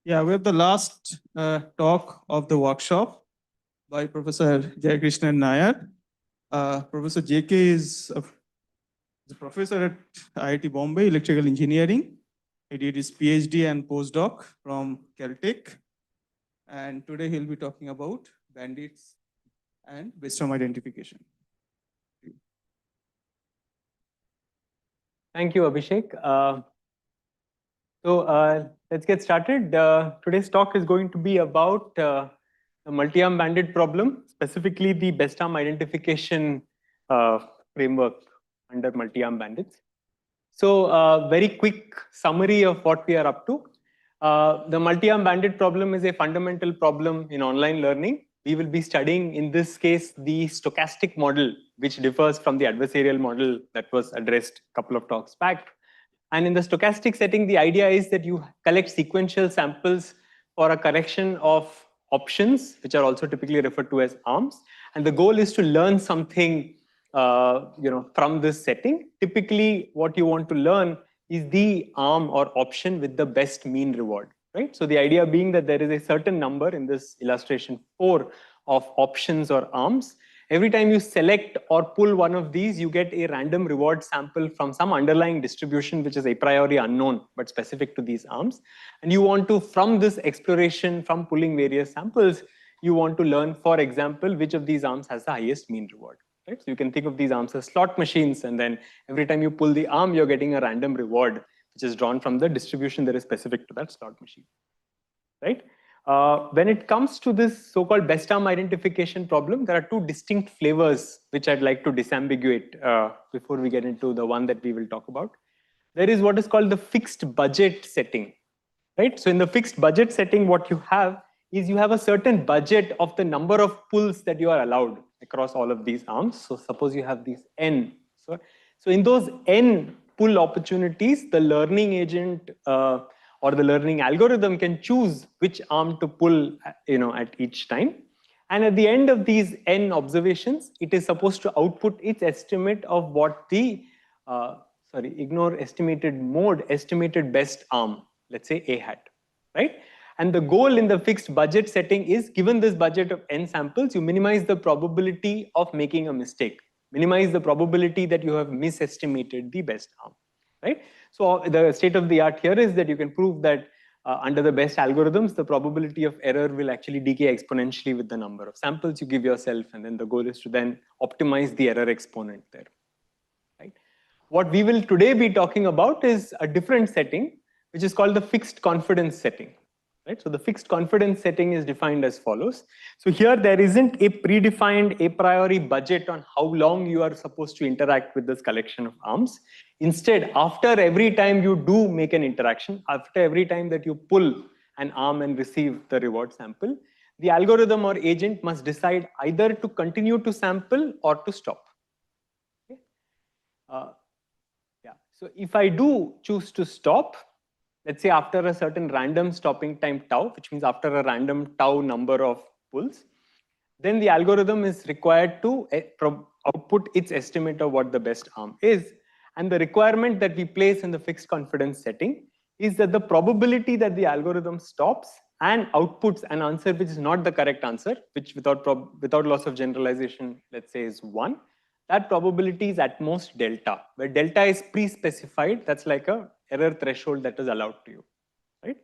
Yeah, we have the last talk of the workshop by Professor Jayakrishnan Nair. Professor JK is a professor at IIT Bombay, Electrical Engineering. He did his PhD and postdoc from Caltech. And today he'll be talking about bandits and wisdom identification. Thank you, Abhishek. Let's get started. Today's talk is going to be about the multi-arm bandit problem, specifically the best arm identification framework under multi-arm bandits. So very quick summary of what we are up to. The multi-arm bandit problem is a fundamental problem in online learning. We will be studying, in this case, the stochastic model, which differs from the adversarial model that was addressed a couple of talks back. And in the stochastic setting, the idea is that you collect sequential samples for a correction of options, which are also typically referred to as arms. And the goal is to learn something from this setting. Typically, what you want to learn is the arm or option with the best mean reward, right? So the idea being that there is a certain number in this illustration 4 of options or arms. Every time you select or pull one of these, you get a random reward sample from some underlying distribution, which is a priori unknown, but specific to these arms. And you want to, from this exploration, from pulling various samples, you want to learn, for example, which of these arms has the highest mean reward. Right? So you can think of these arms as slot machines, and then every time you pull the arm, you're getting a random reward, which is drawn from the distribution that is specific to that slot machine. Right? When it comes to this so-called best arm identification problem, there are two distinct flavors which I'd like to disambiguate before we get into the one that we will talk about. There is what is called the fixed budget setting. Right? So in the fixed budget setting, what you have is you have a certain budget of the number of pulls that you are allowed across all of these arms. So suppose you have these n. So in those n pull opportunities, the learning agent or the learning algorithm can choose which arm to pull at each time. And at the end of these n observations, it is supposed to output its estimate of what the, ignore estimated mode, estimated best arm, let's say A hat, right? And the goal in the fixed budget setting is, given this budget of n samples, you minimize the probability of making a mistake, minimize the probability that you have misestimated the best arm, right? So the state of the art here is that you can prove that under the best algorithms, the probability of error will actually decay exponentially with the number of samples you give yourself, and then the goal is to then optimize the error exponent there, right? What we will today be talking about is a different setting, which is called the fixed confidence setting. Right? So the fixed confidence setting is defined as follows. So here there isn't a predefined a priori budget on how long you are supposed to interact with this collection of arms. Instead, after every time you do make an interaction, after every time that you pull an arm and receive the reward sample, the algorithm or agent must decide either to continue to sample or to stop. Okay? So if I do choose to stop, let's say after a certain random stopping time tau, which means after a random tau number of pulls, then the algorithm is required to output its estimate of what the best arm is. And the requirement that we place in the fixed confidence setting is that the probability that the algorithm stops and outputs an answer which is not the correct answer, which without loss of generalization, let's say, is 1. That probability is at most delta, where delta is pre-specified. That's like a error threshold that is allowed to you, right?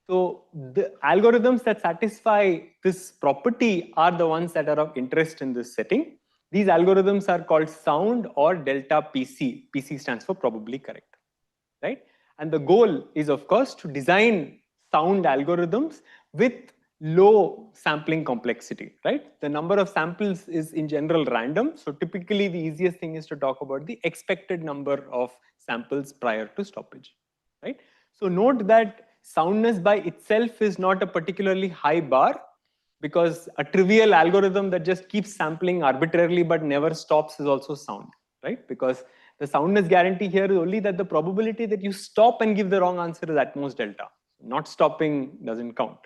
So the algorithms that satisfy this property are the ones that are of interest in this setting. These algorithms are called sound or delta PC. PC stands for probably correct, right? And the goal is, of course, to design sound algorithms with low sampling complexity, right? The number of samples is in general random. So typically the easiest thing is to talk about the expected number of samples prior to stoppage, right? So note that soundness by itself is not a particularly high bar, because a trivial algorithm that just keeps sampling arbitrarily but never stops is also sound, right? Because the soundness guarantee here is only that the probability that you stop and give the wrong answer is at most delta. Not stopping doesn't count,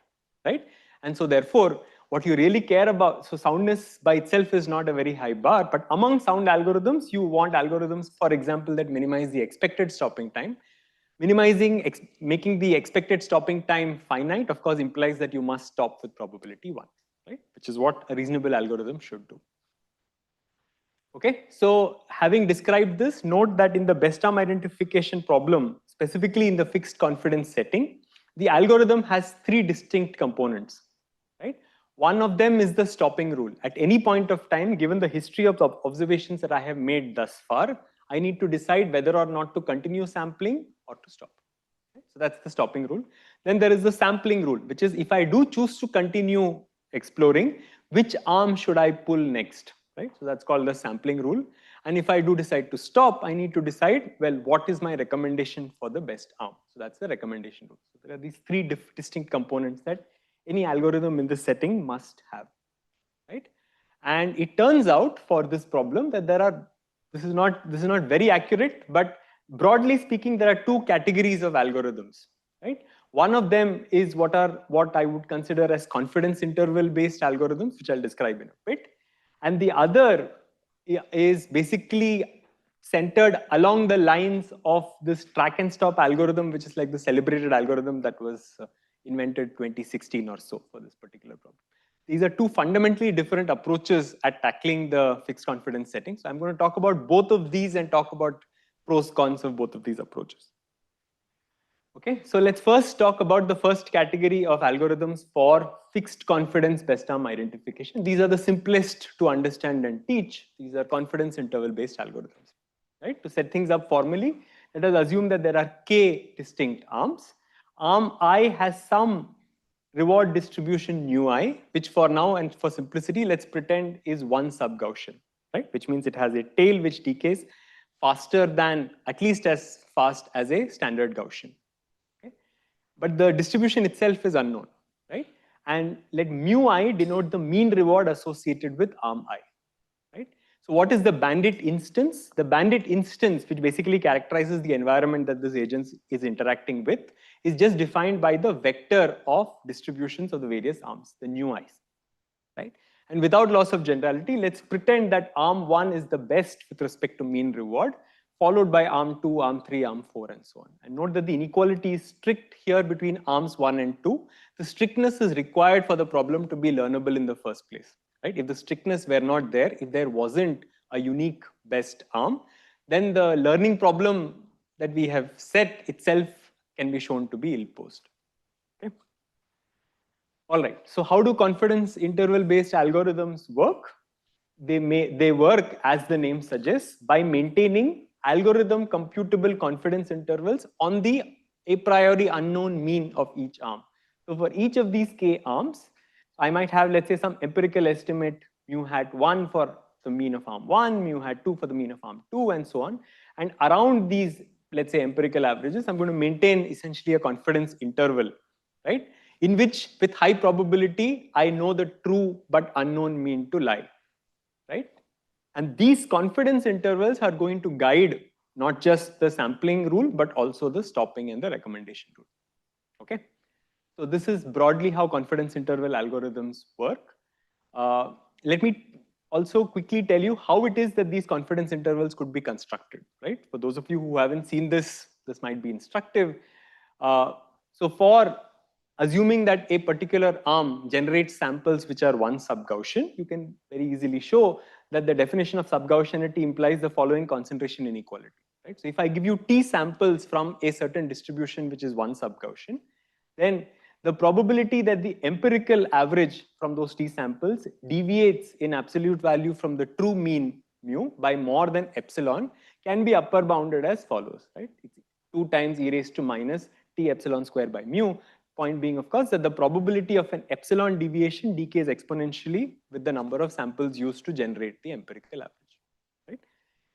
right? And so therefore, what you really care about, so soundness by itself is not a very high bar, but among sound algorithms, you want algorithms, for example, that minimize the expected stopping time. making the expected stopping time finite, of course, implies that you must stop with probability 1, right? Which is what a reasonable algorithm should do. Okay, so having described this, note that in the best arm identification problem, specifically in the fixed confidence setting, the algorithm has 3 distinct components, right? One of them is the stopping rule. At any point of time, given the history of the observations that I have made thus far, I need to decide whether or not to continue sampling or to stop. Okay? So that's the stopping rule. Then there is the sampling rule, which is if I do choose to continue exploring, which arm should I pull next? Right? So that's called the sampling rule. And if I do decide to stop, I need to decide, well, what is my recommendation for the best arm? So that's the recommendation rule. So there are these 3 distinct components that any algorithm in this setting must have, right? And it turns out for this problem that this is not very accurate, but broadly speaking, there are 2 categories of algorithms, right? One of them is what I would consider as confidence interval based algorithms, which I'll describe in a bit. And the other is basically centered along the lines of this track and stop algorithm, which is like the celebrated algorithm that was invented 2016 or so for this particular problem. These are 2 fundamentally different approaches at tackling the fixed confidence setting. So I'm going to talk about both of these and talk about pros, cons of both of these approaches. Okay, so let's first talk about the first category of algorithms for fixed confidence best arm identification. These are the simplest to understand and teach. These are confidence interval based algorithms, right? To set things up formally, let us assume that there are k distinct arms. Arm I has some reward distribution nu I, which for now and for simplicity, let's pretend is 1 sub-Gaussian, right? Which means it has a tail which decays faster than, at least as fast as a standard Gaussian. But the distribution itself is unknown, right? And let mu I denote the mean reward associated with arm I, right? So what is the bandit instance? The bandit instance, which basically characterizes the environment that this agent is interacting with, is just defined by the vector of distributions of the various arms, the nu I's, right? And without loss of generality, let's pretend that arm 1 is the best with respect to mean reward, followed by arm 2, arm 3, arm 4, and so on. And note that the inequality is strict here between arms 1 and 2. The strictness is required for the problem to be learnable in the first place, right? If the strictness were not there, if there wasn't a unique best arm, then the learning problem that we have set itself can be shown to be ill-posed. Okay. All right. So how do confidence interval-based algorithms work? They work, as the name suggests, by maintaining algorithm computable confidence intervals on the a priori unknown mean of each arm. So for each of these k arms, I might have, let's say, some empirical estimate mu hat 1 for the mean of arm 1, mu hat 2 for the mean of arm 2, and so on. And around these, let's say, empirical averages, I'm going to maintain essentially a confidence interval, right? In which, with high probability, I know the true but unknown mean to lie, right? And these confidence intervals are going to guide not just the sampling rule, but also the stopping and the recommendation rule. Okay. So this is broadly how confidence interval algorithms work. Let me also quickly tell you how it is that these confidence intervals could be constructed, right? For those of you who haven't seen this, this might be instructive. So for assuming that a particular arm generates samples which are 1 sub-Gaussian, you can very easily show that the definition of sub-Gaussianity implies the following concentration inequality, right? So if I give you t samples from a certain distribution which is 1 sub-Gaussian, then the probability that the empirical average from those t samples deviates in absolute value from the true mean mu by more than epsilon can be upper bounded as follows, right? It's 2 times e raised to minus t epsilon square by mu. Point being, of course, that the probability of an epsilon deviation decays exponentially with the number of samples used to generate the empirical average, right?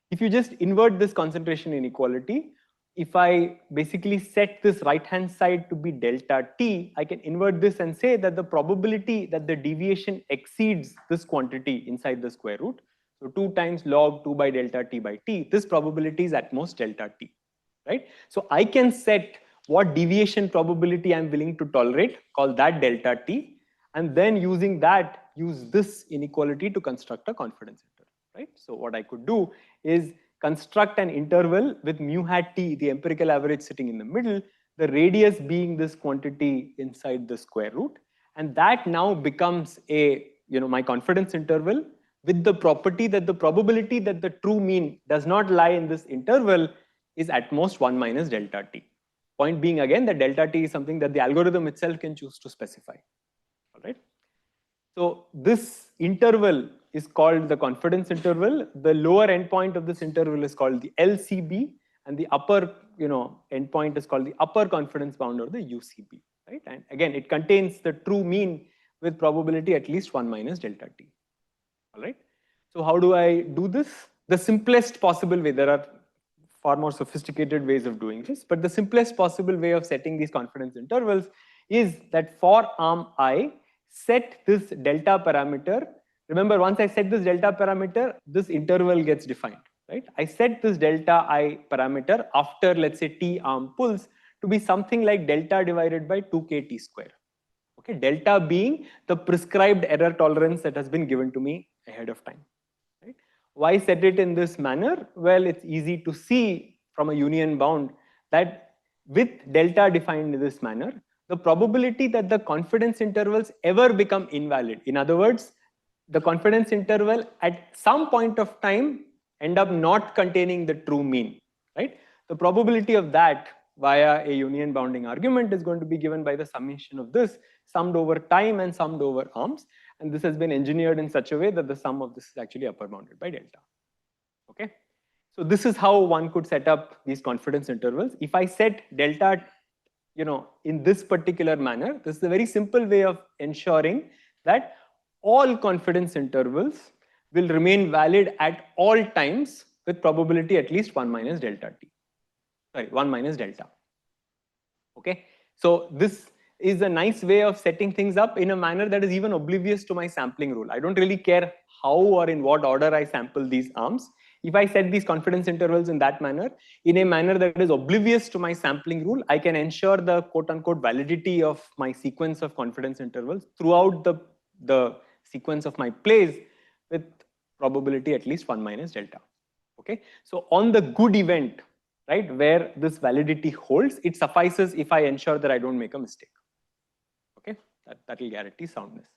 If you just invert this concentration inequality, if I basically set this right-hand side to be delta t, I can invert this and say that the probability that the deviation exceeds this quantity inside the square root, so 2 times log 2 by delta t by t, this probability is at most delta t, right? So I can set what deviation probability I'm willing to tolerate, call that delta t, and then using that, use this inequality to construct a confidence interval, right? So what I could do is construct an interval with mu hat t, the empirical average sitting in the middle, the radius being this quantity inside the square root. And that now becomes a, my confidence interval with the property that the probability that the true mean does not lie in this interval is at most 1 minus delta t. Point being again that delta t is something that the algorithm itself can choose to specify. All right. So this interval is called the confidence interval. The lower endpoint of this interval is called the LCB, and the upper, endpoint is called the upper confidence bound or the UCB. Right. And again, it contains the true mean with probability at least 1 minus delta t. All right. So how do I do this? The simplest possible way, there are far more sophisticated ways of doing this, but the simplest possible way of setting these confidence intervals is that for arm I, set this delta parameter. Remember, once I set this delta parameter, this interval gets defined, right? I set this delta I parameter after, let's say, t arm pulls to be something like delta divided by 2k t square. Okay, delta being the prescribed error tolerance that has been given to me ahead of time. Right? Why set it in this manner? Well, it's easy to see from a union bound that with delta defined in this manner, the probability that the confidence intervals ever become invalid. In other words, the confidence interval at some point of time end up not containing the true mean. Right? The probability of that via a union bounding argument is going to be given by the summation of this summed over time and summed over arms. And this has been engineered in such a way that the sum of this is actually upper bounded by delta. Okay. So this is how one could set up these confidence intervals. If I set delta, in this particular manner, this is a very simple way of ensuring that all confidence intervals will remain valid at all times with probability at least 1 minus delta t. Sorry, 1 minus delta. Okay. So this is a nice way of setting things up in a manner that is even oblivious to my sampling rule. I don't really care how or in what order I sample these arms. If I set these confidence intervals in that manner, in a manner that is oblivious to my sampling rule, I can ensure the quote-unquote validity of my sequence of confidence intervals throughout the sequence of my plays with probability at least 1 minus delta. Okay. So on the good event, right, where this validity holds, it suffices if I ensure that I don't make a mistake. Okay, that will guarantee soundness.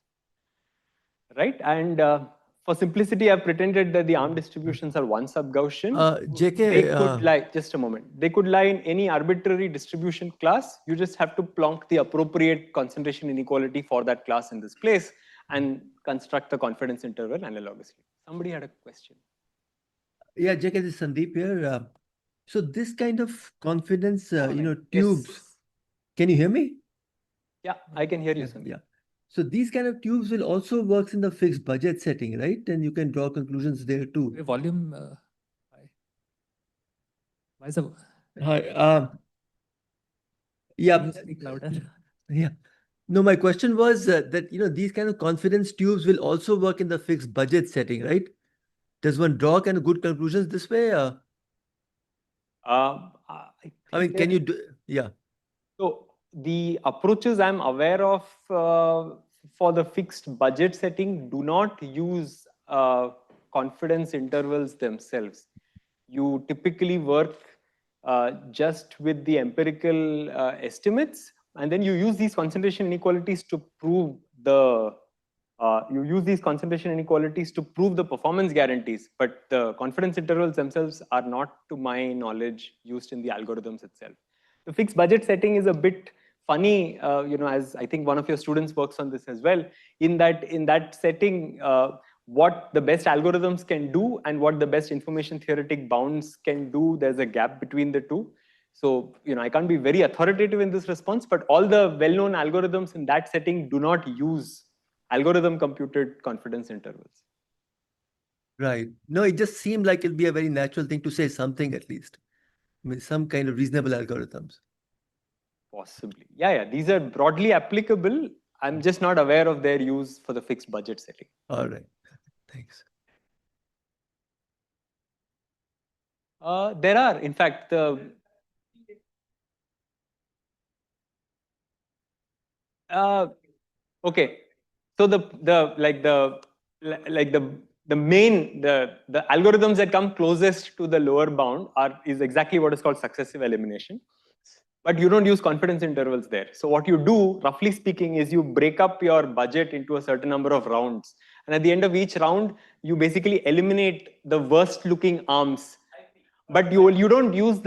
Right, and for simplicity, I've pretended that the arm distributions are one sub-Gaussian. JK, they could lie, just a moment, they could lie in any arbitrary distribution class. You just have to plonk the appropriate concentration inequality for that class in this place and construct the confidence interval analogously. Somebody had a question. Yeah, JK, this is Sandeep here. So this kind of confidence, tubes. Yes. Can you hear me? Yeah, I can hear you, Sandeep. Yeah. So these kind of tubes will also work in the fixed budget setting, right? And you can draw conclusions there too. Volume. Why is the? Hi. Yeah. Can you speak louder? Yeah. No, my question was that these kind of confidence tubes will also work in the fixed budget setting, right? Does one draw kind of good conclusions this way? I mean, can you do? Yeah. So the approaches I'm aware of for the fixed budget setting do not use confidence intervals themselves. You typically work just with the empirical estimates, and then you use these concentration inequalities to prove the performance guarantees, but the confidence intervals themselves are not, to my knowledge, used in the algorithms itself. The fixed budget setting is a bit funny, as I think one of your students works on this as well. In that setting, what the best algorithms can do and what the best information theoretic bounds can do, there's a gap between the two. So, I can't be very authoritative in this response, but all the well-known algorithms in that setting do not use algorithm computed confidence intervals. Right. No, it just seemed like it'd be a very natural thing to say something at least. I mean, some kind of reasonable algorithms. Possibly. Yeah. These are broadly applicable. I'm just not aware of their use for the fixed budget setting. All right. Thanks. There are, in fact, okay. So the the algorithms that come closest to the lower bound is exactly what is called successive elimination. But you don't use confidence intervals there. So what you do, roughly speaking, is you break up your budget into a certain number of rounds. And at the end of each round, you basically eliminate the worst looking arms. But you don't use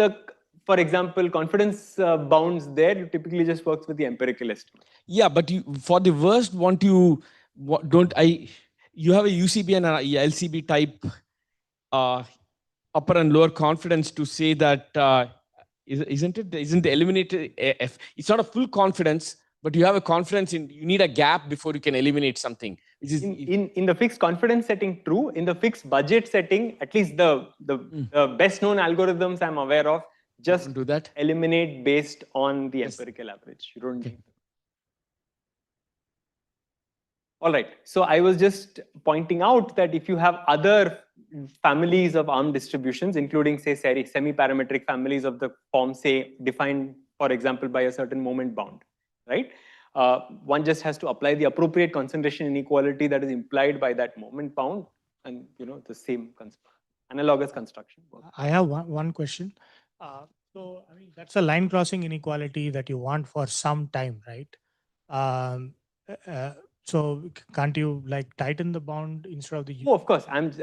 for example, confidence bounds there. You typically just works with the empirical estimate. Yeah, but for the worst, you have a UCB and a LCB type upper and lower confidence to say that isn't eliminated? It's not a full confidence, but you have a confidence you need a gap before you can eliminate something. Which is in the fixed confidence setting, true. In the fixed budget setting, at least the best known algorithms I'm aware of just do that. Eliminate based on the empirical average. You don't need. All right. So I was just pointing out that if you have other families of arm distributions, including say semi-parametric families of the form, say defined, for example, by a certain moment bound, right? One just has to apply the appropriate concentration inequality that is implied by that moment bound, and the same analogous construction. I have one question. So I mean that's a line crossing inequality that you want for some time, right? So can't you like tighten the bound instead of the? Oh, of course. I'm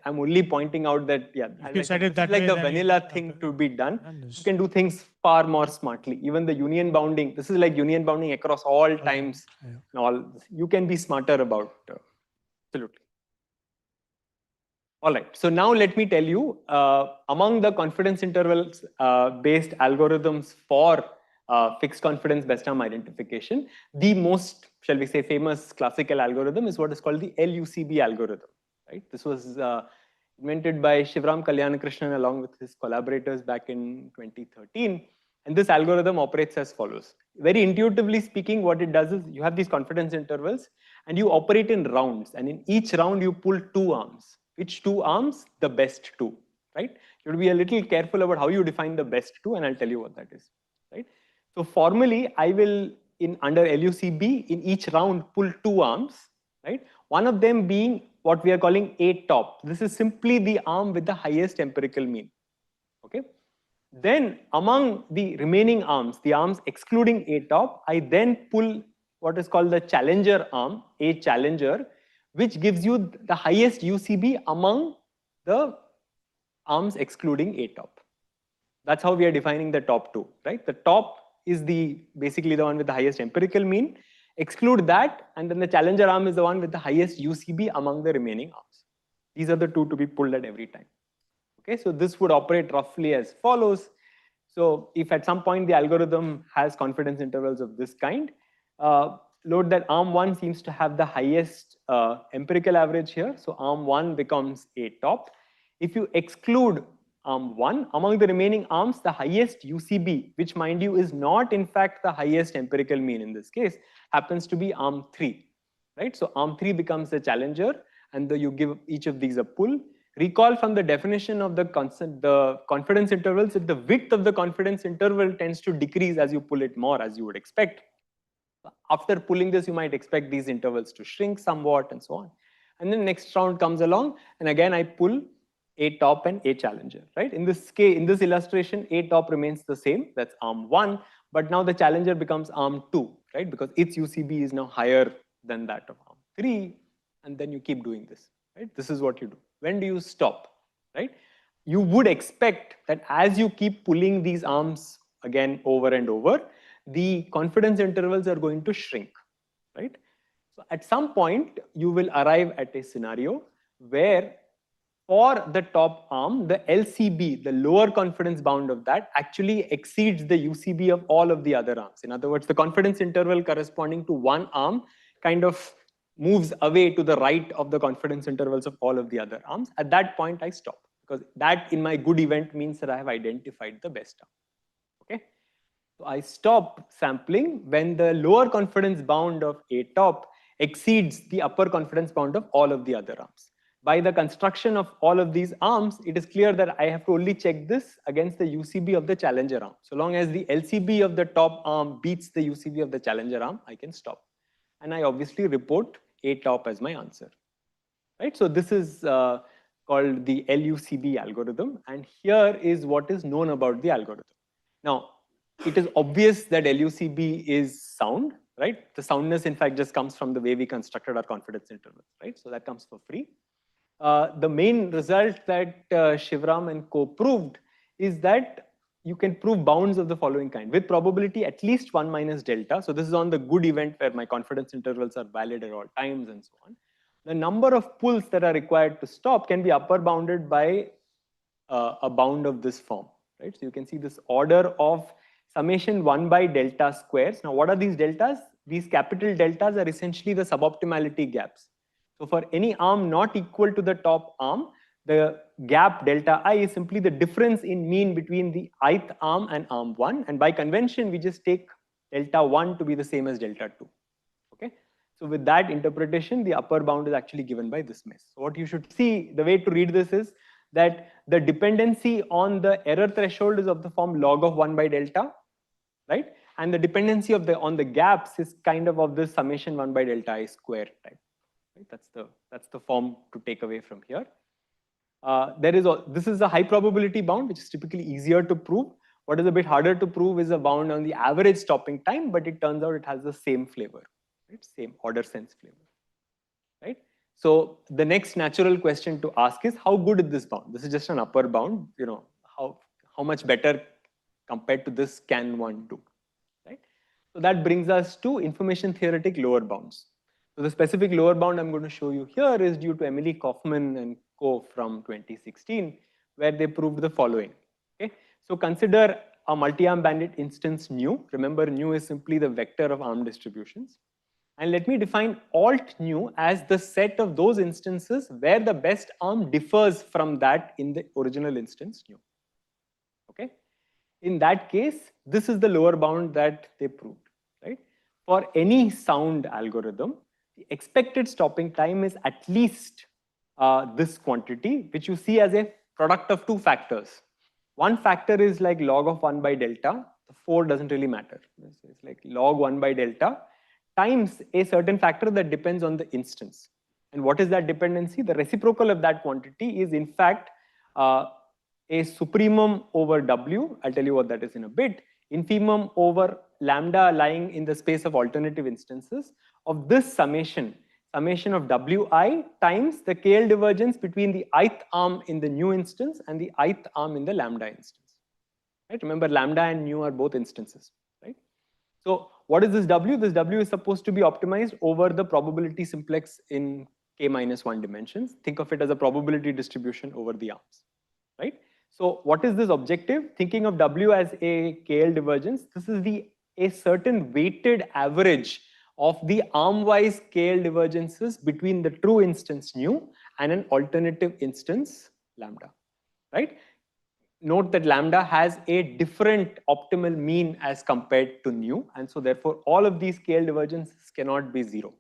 only pointing out that you said it that like way, the vanilla thing to be done. You can do things far more smartly. Even the union bounding. This is like union bounding across all times. Yeah. And all you can be smarter about. Absolutely. All right. So now let me tell you among the confidence intervals based algorithms for fixed confidence best term identification, the most, shall we say, famous classical algorithm is what is called the LUCB algorithm. Right? This was invented by Shivram Kalyankrishnan along with his collaborators back in 2013. And this algorithm operates as follows. Very intuitively speaking, what it does is you have these confidence intervals and you operate in rounds. And in each round, you pull two arms. Which two arms? The best two. Right? You have to be a little careful about how you define the best two, and I'll tell you what that is. Right? So formally, I will, under LUCB, in each round, pull two arms, right? One of them being what we are calling A top. This is simply the arm with the highest empirical mean, okay? Then among the remaining arms, the arms excluding A top, I then pull what is called the challenger arm, A challenger, which gives you the highest UCB among the arms excluding A top. That's how we are defining the top two, right? The top is basically the one with the highest empirical mean. Exclude that, and then the challenger arm is the one with the highest UCB among the remaining arms. These are the two to be pulled at every time. Okay, so this would operate roughly as follows. So if at some point the algorithm has confidence intervals of this kind, note that arm 1 seems to have the highest empirical average here. So arm 1 becomes A top. If you exclude arm 1, among the remaining arms, the highest UCB, which mind you is not in fact the highest empirical mean in this case, happens to be arm 3, right? So arm 3 becomes the challenger, and you give each of these a pull. Recall from the definition of the confidence intervals that the width of the confidence interval tends to decrease as you pull it more, as you would expect. After pulling this, you might expect these intervals to shrink somewhat and so on. And then next round comes along, and again I pull A top and A challenger, right? In this case, in this illustration, A top remains the same, that's arm 1, but now the challenger becomes arm 2, right? Because its UCB is now higher than that of arm 3, and then you keep doing this, right? This is what you do. When do you stop, right? You would expect that as you keep pulling these arms again over and over, the confidence intervals are going to shrink, right? So at some point, you will arrive at a scenario where for the top arm, the LCB, the lower confidence bound of that, actually exceeds the UCB of all of the other arms. In other words, the confidence interval corresponding to one arm kind of moves away to the right of the confidence intervals of all of the other arms. At that point, I stop, because that in my good event means that I have identified the best arm. Okay? So I stop sampling when the lower confidence bound of A top exceeds the upper confidence bound of all of the other arms. By the construction of all of these arms, it is clear that I have to only check this against the UCB of the challenger arm. So long as the LCB of the top arm beats the UCB of the challenger arm, I can stop. And I obviously report A top as my answer. right? So this is called the LUCB algorithm, and here is what is known about the algorithm. Now, it is obvious that LUCB is sound, right? The soundness, in fact, just comes from the way we constructed our confidence intervals, right? So that comes for free. The main result that Shivram and co proved is that you can prove bounds of the following kind with probability at least 1 minus delta. So this is on the good event where my confidence intervals are valid at all times and so on. The number of pulls that are required to stop can be upper bounded by a bound of this form, right? So you can see this order of summation 1 by delta squares. Now, what are these deltas? These capital deltas are essentially the suboptimality gaps. So for any arm not equal to the top arm, the gap delta I is simply the difference in mean between the ith arm and arm 1. And by convention, we just take delta 1 to be the same as delta 2. Okay. So with that interpretation, the upper bound is actually given by this mess. So what you should see, the way to read this is that the dependency on the error threshold is of the form log of 1 by delta, right? And the dependency of on the gaps is kind of this summation 1 by delta I square type. Right? That's the form to take away from here. This is a high probability bound, which is typically easier to prove. What is a bit harder to prove is a bound on the average stopping time, but it turns out it has the same flavor, right? Same order sense flavor, right? So the next natural question to ask is, how good is this bound? This is just an upper bound. You know, how much better compared to this can one do, right? So that brings us to information theoretic lower bounds. So the specific lower bound I'm going to show you here is due to Emily Kaufman and co from 2016, where they proved the following. Okay, so consider a multi-arm bandit instance nu. Remember, nu is simply the vector of arm distributions. And let me define alt nu as the set of those instances where the best arm differs from that in the original instance nu. Okay. In that case, this is the lower bound that they proved, right? For any sound algorithm, the expected stopping time is at least this quantity, which you see as a product of two factors. One factor is like log of 1 by delta. The 4 doesn't really matter. It's like log 1 by delta times a certain factor that depends on the instance. And what is that dependency? The reciprocal of that quantity is, in fact, a supremum over W. I'll tell you what that is in a bit. Infimum over lambda lying in the space of alternative instances of this summation of Wi times the KL divergence between the ith arm in the new instance and the ith arm in the lambda instance. Right? Remember, lambda and nu are both instances. Right? So what is this W? This W is supposed to be optimized over the probability simplex in k-1 dimensions. Think of it as a probability distribution over the arms. Right? So what is this objective? Thinking of W as a KL divergence, this is a certain weighted average of the arm-wise KL divergences between the true instance nu and an alternative instance lambda. Right? Note that lambda has a different optimal mean as compared to nu, and so therefore all of these KL divergences cannot be 0,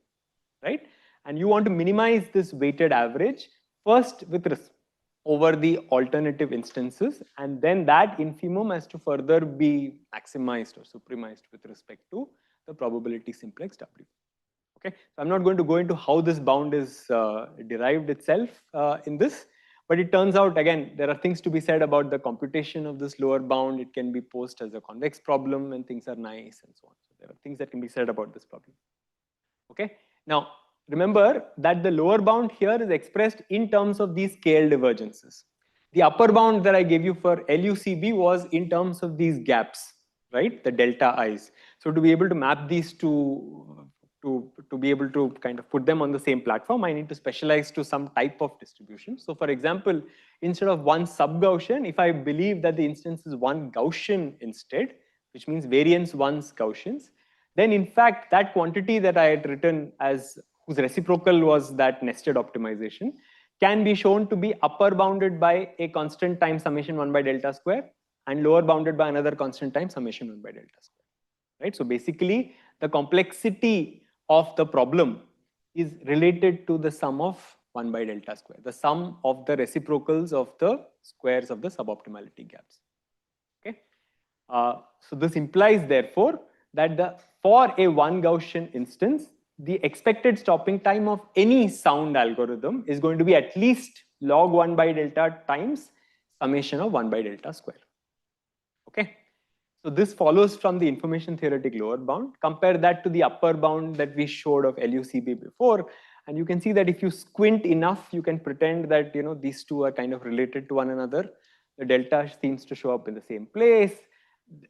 right? And you want to minimize this weighted average first with over the alternative instances, and then that infimum has to further be maximized or supremized with respect to the probability simplex W. Okay, so I'm not going to go into how this bound is derived itself in this. But it turns out, again, there are things to be said about the computation of this lower bound. It can be posed as a convex problem when things are nice and so on. So there are things that can be said about this problem. Okay. Now, remember that the lower bound here is expressed in terms of these KL divergences. The upper bound that I gave you for LUCB was in terms of these gaps, right? The delta I's. So to be able to map these to be able to kind of put them on the same platform, I need to specialize to some type of distribution. So for example, instead of one sub-Gaussian, if I believe that the instance is one Gaussian instead, which means variance one's Gaussians, then in fact, that quantity that I had written as whose reciprocal was that nested optimization can be shown to be upper bounded by a constant time summation 1 by delta square and lower bounded by another constant time summation 1 by delta square. Right? So basically, the complexity of the problem is related to the sum of 1 by delta square, the sum of the reciprocals of the squares of the suboptimality gaps. Okay, so this implies therefore that for a one Gaussian instance, the expected stopping time of any sound algorithm is going to be at least log 1 by delta times summation of 1 by delta square. Okay. So this follows from the information theoretic lower bound. Compare that to the upper bound that we showed of LUCB before. And you can see that if you squint enough, you can pretend that these two are kind of related to one another. The delta seems to show up in the same place.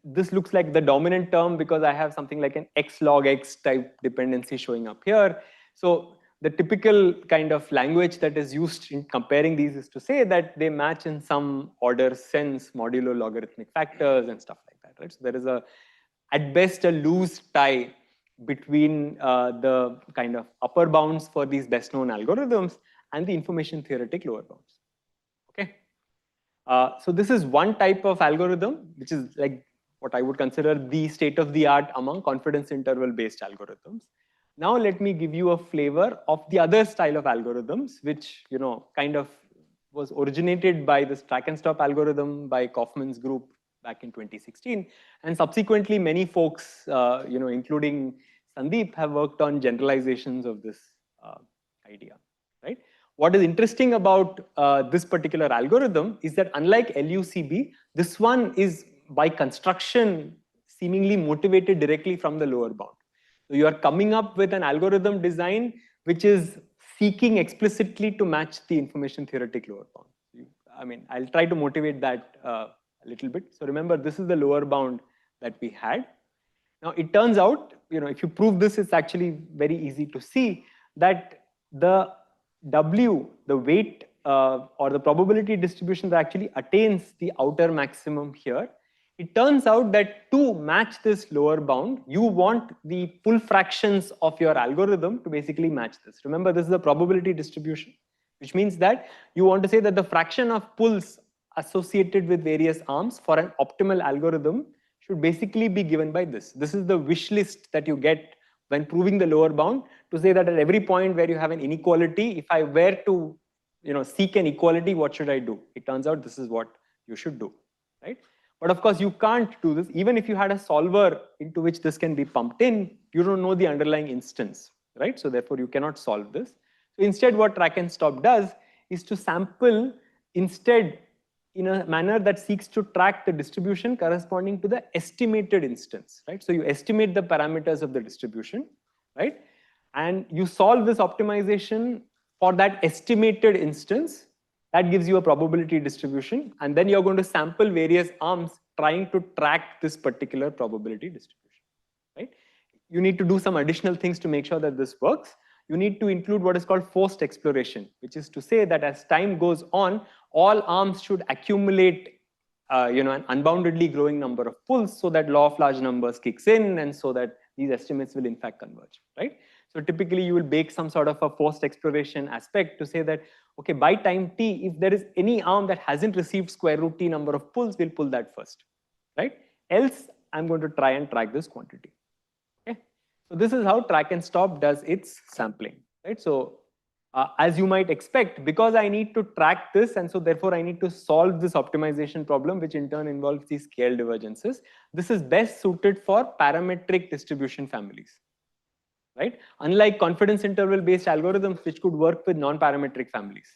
This looks like the dominant term because I have something like an x log x type dependency showing up here. So the typical kind of language that is used in comparing these is to say that they match in some order sense modulo logarithmic factors and stuff like that, right? So there is at best a loose tie between the kind of upper bounds for these best known algorithms and the information theoretic lower bounds. Okay. So this is one type of algorithm, which is like what I would consider the state of the art among confidence interval based algorithms. Now let me give you a flavor of the other style of algorithms, which kind of was originated by this track and stop algorithm by Kaufman's group back in 2016, and subsequently many folks, including Sandeep, have worked on generalizations of this idea, right? What is interesting about this particular algorithm is that unlike LUCB, this one is by construction seemingly motivated directly from the lower bound. So you are coming up with an algorithm design which is seeking explicitly to match the information theoretic lower bound. I mean, I'll try to motivate that a little bit. So remember, this is the lower bound that we had. Now it turns out, if you prove this, it's actually very easy to see that the W, the weight or the probability distribution that actually attains the outer maximum here, it turns out that to match this lower bound, you want the pull fractions of your algorithm to basically match this. Remember, this is a probability distribution, which means that you want to say that the fraction of pulls associated with various arms for an optimal algorithm should basically be given by this. This is the wish list that you get when proving the lower bound, to say that at every point where you have an inequality, if I were to seek an equality, what should I do? It turns out this is what you should do, right? But of course, you can't do this. Even if you had a solver into which this can be pumped in, you don't know the underlying instance, right? So therefore, you cannot solve this. So instead, what track and stop does is to sample instead in a manner that seeks to track the distribution corresponding to the estimated instance, right? So you estimate the parameters of the distribution, right? And you solve this optimization for that estimated instance. That gives you a probability distribution. And then you're going to sample various arms trying to track this particular probability distribution, right? You need to do some additional things to make sure that this works. You need to include what is called forced exploration, which is to say that as time goes on, all arms should accumulate an unboundedly growing number of pulls so that law of large numbers kicks in and so that these estimates will in fact converge, right? So typically you will bake some sort of a forced exploration aspect to say that, okay, by time t, if there is any arm that hasn't received square root t number of pulls, we'll pull that first, right? Else, I'm going to try and track this quantity. Okay. So this is how track and stop does its sampling, right? So as you might expect, because I need to track this, and so therefore I need to solve this optimization problem, which in turn involves these scale divergences. This is best suited for parametric distribution families, right? Unlike confidence interval based algorithms, which could work with non-parametric families,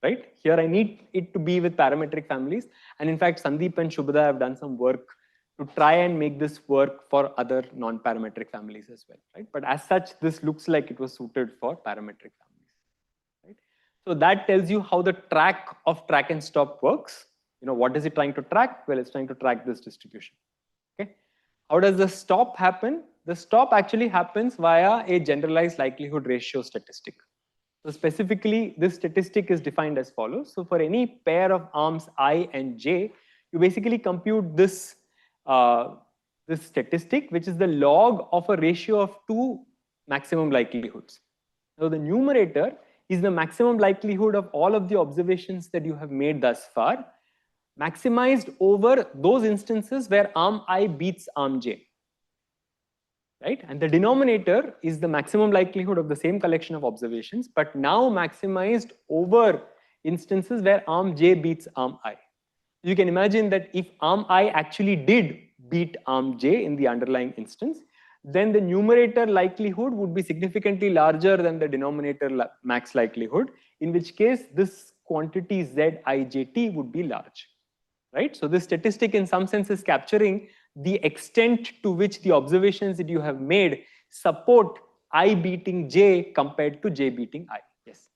right? Here I need it to be with parametric families. And in fact, Sandeep and Shubhada have done some work to try and make this work for other non-parametric families as well, right? But as such, this looks like it was suited for parametric families, right? So that tells you how the track of track and stop works. What is it trying to track? Well, it's trying to track this distribution, okay? How does the stop happen? The stop actually happens via a generalized likelihood ratio statistic. So specifically, this statistic is defined as follows. So for any pair of arms I and j, you basically compute this, this statistic, which is the log of a ratio of two maximum likelihoods. So the numerator is the maximum likelihood of all of the observations that you have made thus far, maximized over those instances where arm I beats arm j. Right? And the denominator is the maximum likelihood of the same collection of observations, but now maximized over instances where arm j beats arm I. You can imagine that if arm I actually did beat arm j in the underlying instance, then the numerator likelihood would be significantly larger than the denominator max likelihood, in which case this quantity Zijt would be large, right? So this statistic in some sense is capturing the extent to which the observations that you have made support I beating J compared to J beating I. Yes.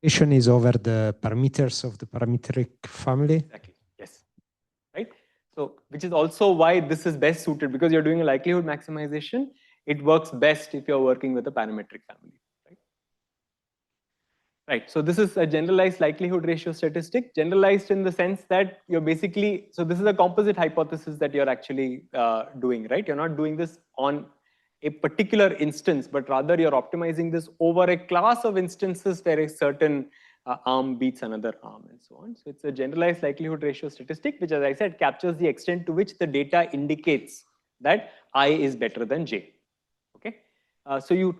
Is over the parameters of the parametric family. Exactly. Yes. Right. So, which is also why this is best suited, because you're doing a likelihood maximization. It works best if you're working with a parametric family. Right. Right. So this is a generalized likelihood ratio statistic. Generalized in the sense that you're basically, so this is a composite hypothesis that you're actually doing. Right. You're not doing this on a particular instance, but rather you're optimizing this over a class of instances where a certain arm beats another arm and so on. So it's a generalized likelihood ratio statistic, which, as I said, captures the extent to which the data indicates that I is better than J. Okay. So you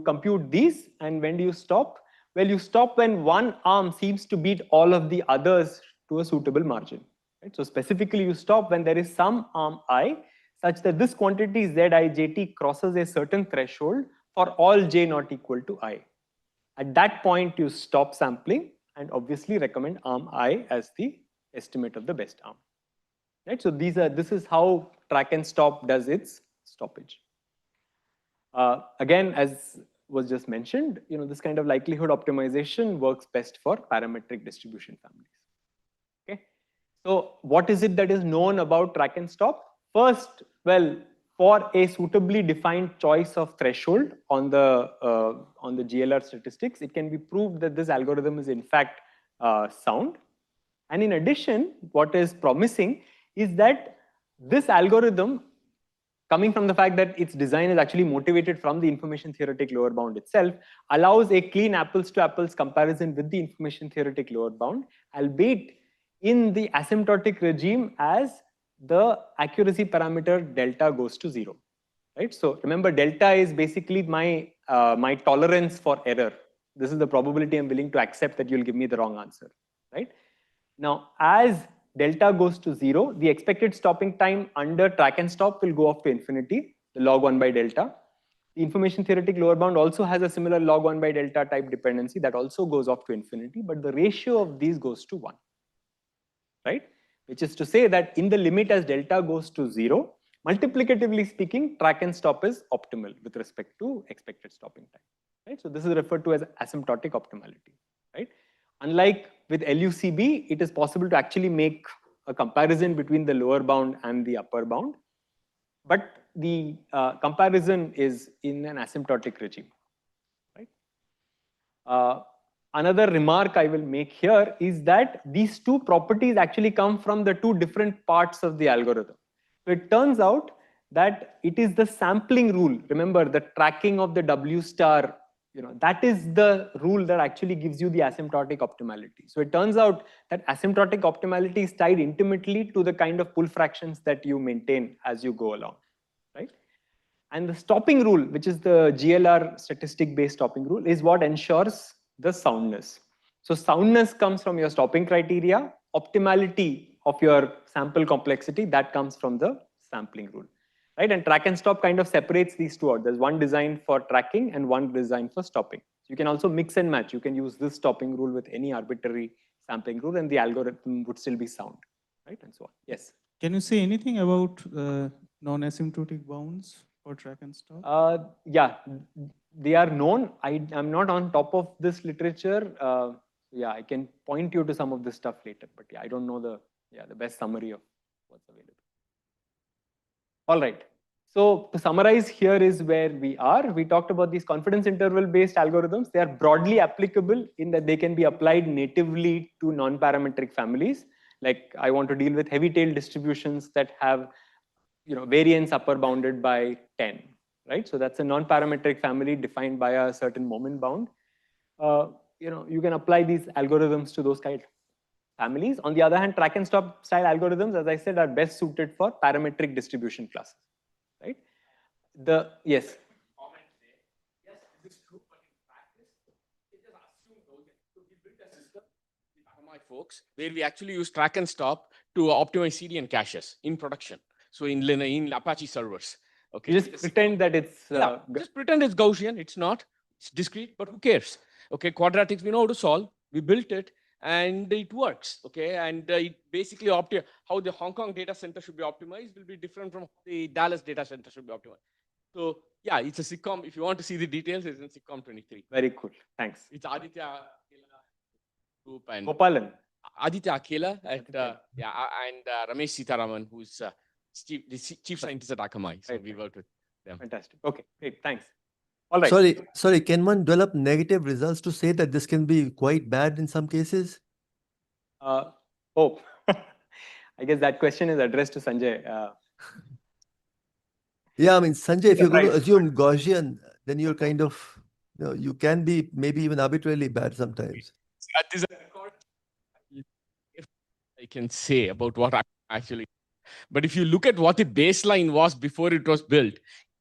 compute these, and when do you stop? Well, you stop when one arm seems to beat all of the others to a suitable margin. Right? So specifically, you stop when there is some arm I such that this quantity Zijt crosses a certain threshold for all j not equal to I. At that point, you stop sampling and obviously recommend arm I as the estimate of the best arm. Right? So this is how track and stop does its stoppage. Again, as was just mentioned, this kind of likelihood optimization works best for parametric distribution families. Okay. So what is it that is known about track and stop? First, well, for a suitably defined choice of threshold on the GLR statistics, it can be proved that this algorithm is in fact sound. And in addition, what is promising is that this algorithm, coming from the fact that its design is actually motivated from the information theoretic lower bound itself, allows a clean apples to apples comparison with the information theoretic lower bound, albeit in the asymptotic regime as the accuracy parameter delta goes to 0. Right? So remember, delta is basically my tolerance for error. This is the probability I'm willing to accept that you'll give me the wrong answer. Right? Now, as delta goes to 0, the expected stopping time under track and stop will go off to infinity, the log 1 by delta. The information theoretic lower bound also has a similar log 1 by delta type dependency that also goes off to infinity, but the ratio of these goes to 1. Right? Which is to say that in the limit as delta goes to 0, multiplicatively speaking, track and stop is optimal with respect to expected stopping time. Right? So this is referred to as asymptotic optimality. Right? Unlike with LUCB, it is possible to actually make a comparison between the lower bound and the upper bound, but the comparison is in an asymptotic regime. Right? Another remark I will make here is that these two properties actually come from the two different parts of the algorithm. So it turns out that it is the sampling rule. Remember, the tracking of the W star, that is the rule that actually gives you the asymptotic optimality. So it turns out that asymptotic optimality is tied intimately to the kind of pull fractions that you maintain as you go along. Right? And the stopping rule, which is the GLR statistic-based stopping rule, is what ensures the soundness. So soundness comes from your stopping criteria. Optimality of your sample complexity, that comes from the sampling rule. Right? And track and stop kind of separates these two out. There's one design for tracking and one design for stopping. You can also mix and match. You can use this stopping rule with any arbitrary sampling rule and the algorithm would still be sound. Right? And so on. Yes. Can you say anything about non-asymptotic bounds for track and stop? Yeah, they are known. I'm not on top of this literature. Yeah, I can point you to some of this stuff later, but yeah, I don't know the best summary of what's available. All right. So to summarize, here is where we are. We talked about these confidence interval based algorithms. They are broadly applicable in that they can be applied natively to non-parametric families. Like I want to deal with heavy tail distributions that have variance upper bounded by 10, right? So that's a non-parametric family defined by a certain moment bound. You can apply these algorithms to those kind of families. On the other hand, track and stop style algorithms, as I said, are best suited for parametric distribution classes, right? Yes. Yes, this is true, but in practice, it just assumes those. So we built a system with my folks where we actually use track and stop to optimize CDN caches in production. So in Apache servers. Okay. You just pretend that it's just pretend it's Gaussian. It's not. It's discrete, but who cares? Okay, quadratics we know how to solve. We built it and it works. Okay, and it basically how the Hong Kong data center should be optimized will be different from how the Dallas data center should be optimized. So yeah, it's a sitcom. If you want to see the details, it's in sitcom 23. Very cool. Thanks. It's Aditya group and Gopalan. Aditya Akela and Ramesh Sitaraman, who's the chief scientist at Akamai. So we worked with them. Fantastic. Okay, great. Thanks. All right. Sorry, can one develop negative results to say that this can be quite bad in some cases? I guess that question is addressed to Sanjay. Yeah, I mean, Sanjay, if you're going to Right. assume Gaussian, then you're kind of, you can be maybe even arbitrarily bad sometimes. This is a record I can say about what I actually. But if you look at what the baseline was before it was built,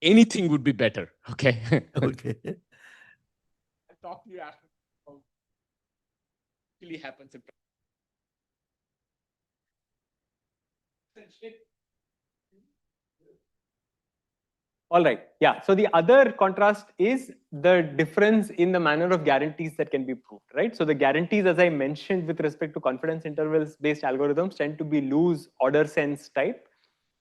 anything would be better. Okay. Okay. I'll talk to you after how it really happens in practice. All right. Yeah. So the other contrast is the difference in the manner of guarantees that can be proved, right? So the guarantees, as I mentioned, with respect to confidence intervals based algorithms tend to be loose order sense type,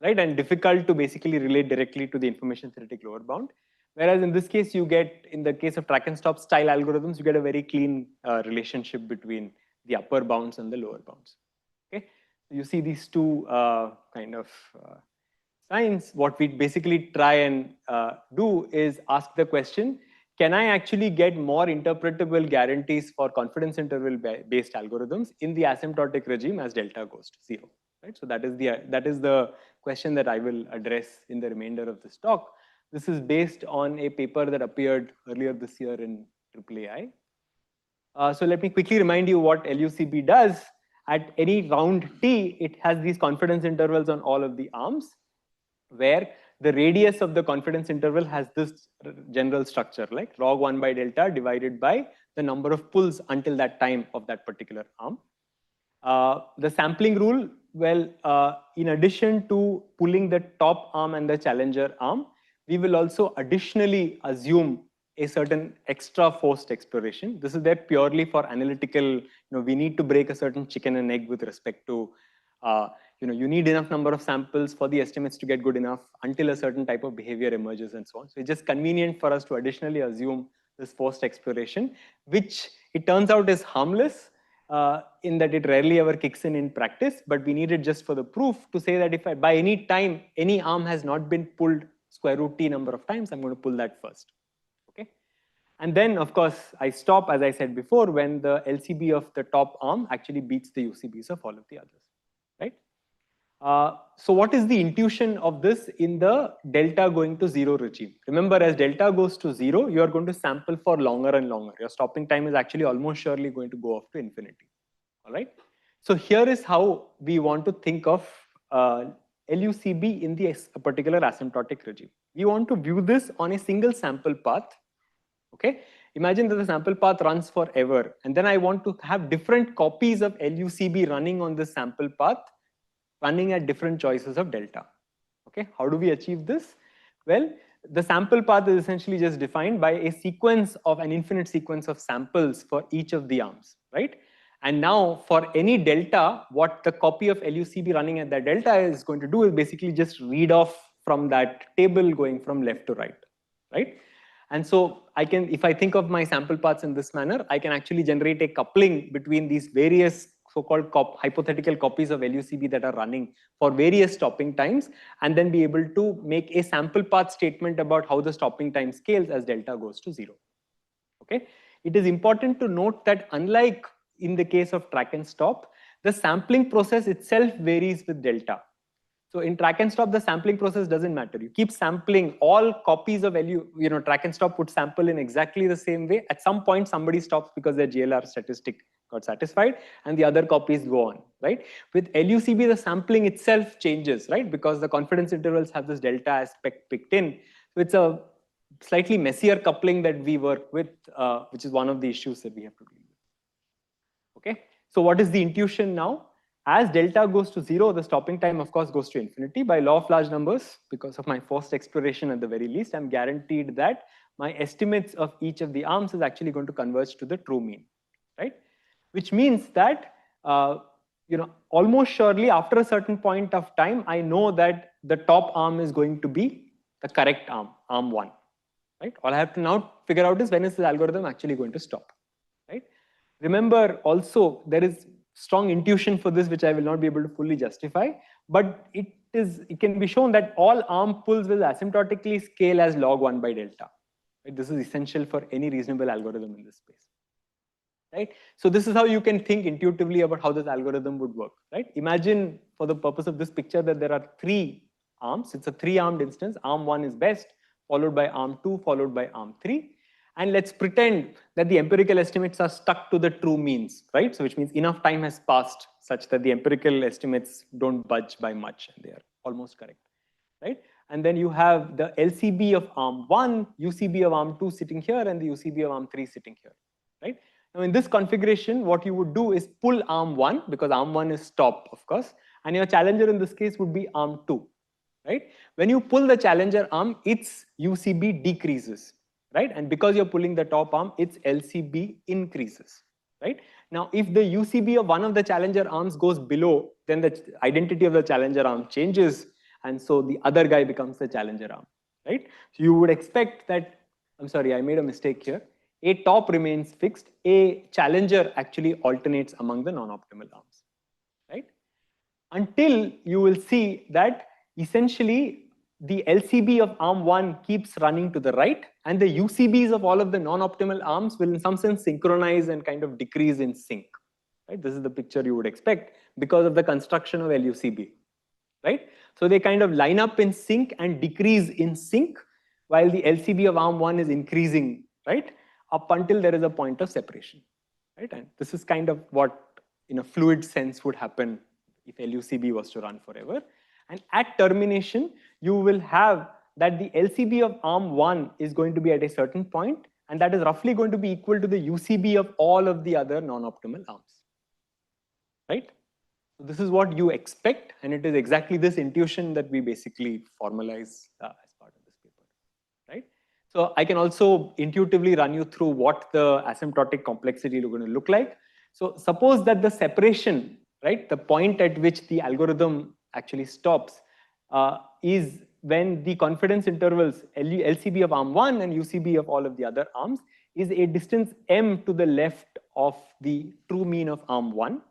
right? And difficult to basically relate directly to the information theoretic lower bound. Whereas in this case, you get, in the case of track and stop style algorithms, you get a very clean relationship between the upper bounds and the lower bounds. Okay. So you see these two kind of signs. What we basically try and do is ask the question, can I actually get more interpretable guarantees for confidence interval based algorithms in the asymptotic regime as delta goes to 0? Right? So that is the question that I will address in the remainder of this talk. This is based on a paper that appeared earlier this year in AAAI. So let me quickly remind you what LUCB does. At any round T, it has these confidence intervals on all of the arms, where the radius of the confidence interval has this general structure, like log 1 by delta divided by the number of pulls until that time of that particular arm. The sampling rule, well, in addition to pulling the top arm and the challenger arm, we will also additionally assume a certain extra forced exploration. This is there purely for analytical, we need to break a certain chicken and egg with respect to, you need enough number of samples for the estimates to get good enough until a certain type of behavior emerges and so on. So it's just convenient for us to additionally assume this forced exploration, which it turns out is harmless in that it rarely ever kicks in practice, but we need it just for the proof to say that if by any time, any arm has not been pulled square root T number of times, I'm going to pull that first. Okay. And then, of course, I stop, as I said before, when the LCB of the top arm actually beats the UCBs of all of the others, right? So what is the intuition of this in the delta going to 0 regime? Remember, as delta goes to 0, you are going to sample for longer and longer. Your stopping time is actually almost surely going to go off to infinity. All right. So here is how we want to think of LUCB in the particular asymptotic regime. We want to view this on a single sample path. Okay. Imagine that the sample path runs forever, and then I want to have different copies of LUCB running on this sample path, running at different choices of delta. Okay, how do we achieve this? Well, the sample path is essentially just defined by a sequence of an infinite sequence of samples for each of the arms, right? And now for any delta, what the copy of LUCB running at that delta is going to do is basically just read off from that table going from left to right, right? And so I can, if I think of my sample paths in this manner, I can actually generate a coupling between these various so-called hypothetical copies of LUCB that are running for various stopping times, and then be able to make a sample path statement about how the stopping time scales as delta goes to 0. Okay. It is important to note that unlike in the case of track and stop, the sampling process itself varies with delta. So in track and stop, the sampling process doesn't matter. You keep sampling all copies of track and stop would sample in exactly the same way. At some point, somebody stops because their GLR statistic got satisfied and the other copies go on, right? With LUCB, the sampling itself changes, right? Because the confidence intervals have this delta aspect picked in. So it's a slightly messier coupling that we work with, which is one of the issues that we have to deal with. Okay. So what is the intuition now? As delta goes to 0, the stopping time, of course, goes to infinity. By law of large numbers, because of my first exploration at the very least, I'm guaranteed that my estimates of each of the arms is actually going to converge to the true mean, right? Which means that, almost surely after a certain point of time, I know that the top arm is going to be the correct arm, arm 1, right? All I have to now figure out is when is the algorithm actually going to stop, right? Remember also, there is strong intuition for this, which I will not be able to fully justify, but it can be shown that all arm pulls will asymptotically scale as log 1 by delta. Right? This is essential for any reasonable algorithm in this space. Right? So this is how you can think intuitively about how this algorithm would work. Right? Imagine, for the purpose of this picture, that there are 3 arms. It's a 3-armed instance. Arm 1 is best, followed by arm 2, followed by arm 3. And let's pretend that the empirical estimates are stuck to the true means, right? So which means enough time has passed such that the empirical estimates don't budge by much and they are almost correct, right? And then you have the LCB of arm 1, UCB of arm 2 sitting here, and the UCB of arm 3 sitting here, right? Now in this configuration, what you would do is pull arm 1, because arm 1 is stop, of course, and your challenger in this case would be arm 2, right? When you pull the challenger arm, its UCB decreases. Right? And because you're pulling the top arm, its LCB increases, right? Now, if the UCB of one of the challenger arms goes below, then the identity of the challenger arm changes, and so the other guy becomes the challenger arm, right? So you would expect that, I'm sorry, I made a mistake here. A top remains fixed, a challenger actually alternates among the non-optimal arms, right? Until you will see that essentially the LCB of arm 1 keeps running to the right, and the UCBs of all of the non-optimal arms will in some sense synchronize and kind of decrease in sync. Right? This is the picture you would expect because of the construction of LUCB. Right? So they kind of line up in sync and decrease in sync, while the LCB of arm 1 is increasing, right, up until there is a point of separation. Right? And this is kind of what in a fluid sense would happen if LUCB was to run forever. And at termination, you will have that the LCB of arm 1 is going to be at a certain point, and that is roughly going to be equal to the UCB of all of the other non-optimal arms. Right? So this is what you expect, and it is exactly this intuition that we basically formalize as part of this paper. Right? So I can also intuitively run you through what the asymptotic complexity is going to look like. So suppose that the separation, right, the point at which the algorithm actually stops is when the confidence intervals LCB of arm 1 and UCB of all of the other arms is a distance m to the left of the true mean of arm 1,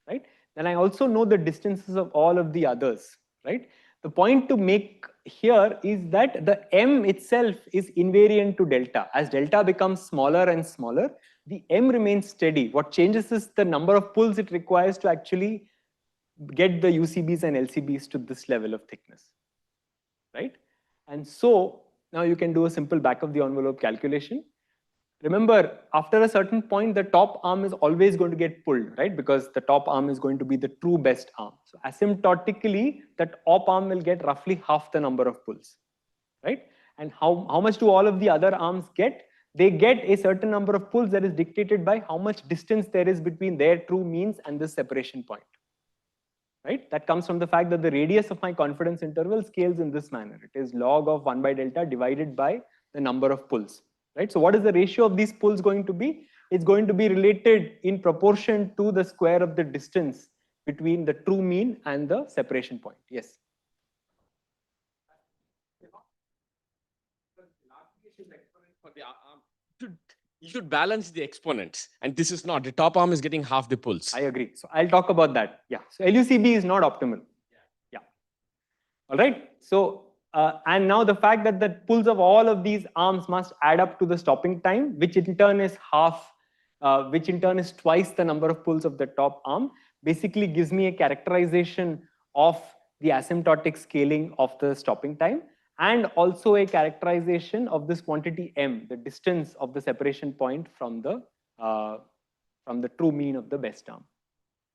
right? Then I also know the distances of all of the others, right? The point to make here is that the m itself is invariant to delta. As delta becomes smaller and smaller, the m remains steady. What changes is the number of pulls it requires to actually get the UCBs and LCBs to this level of thickness, right? And so now you can do a simple back of the envelope calculation. Remember, after a certain point, the top arm is always going to get pulled, right? Because the top arm is going to be the true best arm. So asymptotically, that top arm will get roughly half the number of pulls, right? And how much do all of the other arms get? They get a certain number of pulls that is dictated by how much distance there is between their true means and this separation point. Right? That comes from the fact that the radius of my confidence interval scales in this manner. It is log of 1 by delta divided by the number of pulls. Right? So what is the ratio of these pulls going to be? It's going to be related in proportion to the square of the distance between the true mean and the separation point. Yes. You should balance the exponents, and this is not. The top arm is getting half the pulls. I agree. So I'll talk about that. Yeah. So LUCB is not optimal. Yeah. All right. So and now the fact that the pulls of all of these arms must add up to the stopping time, which in turn is which in turn is twice the number of pulls of the top arm, basically gives me a characterization of the asymptotic scaling of the stopping time, and also a characterization of this quantity m, the distance of the separation point from the true mean of the best arm.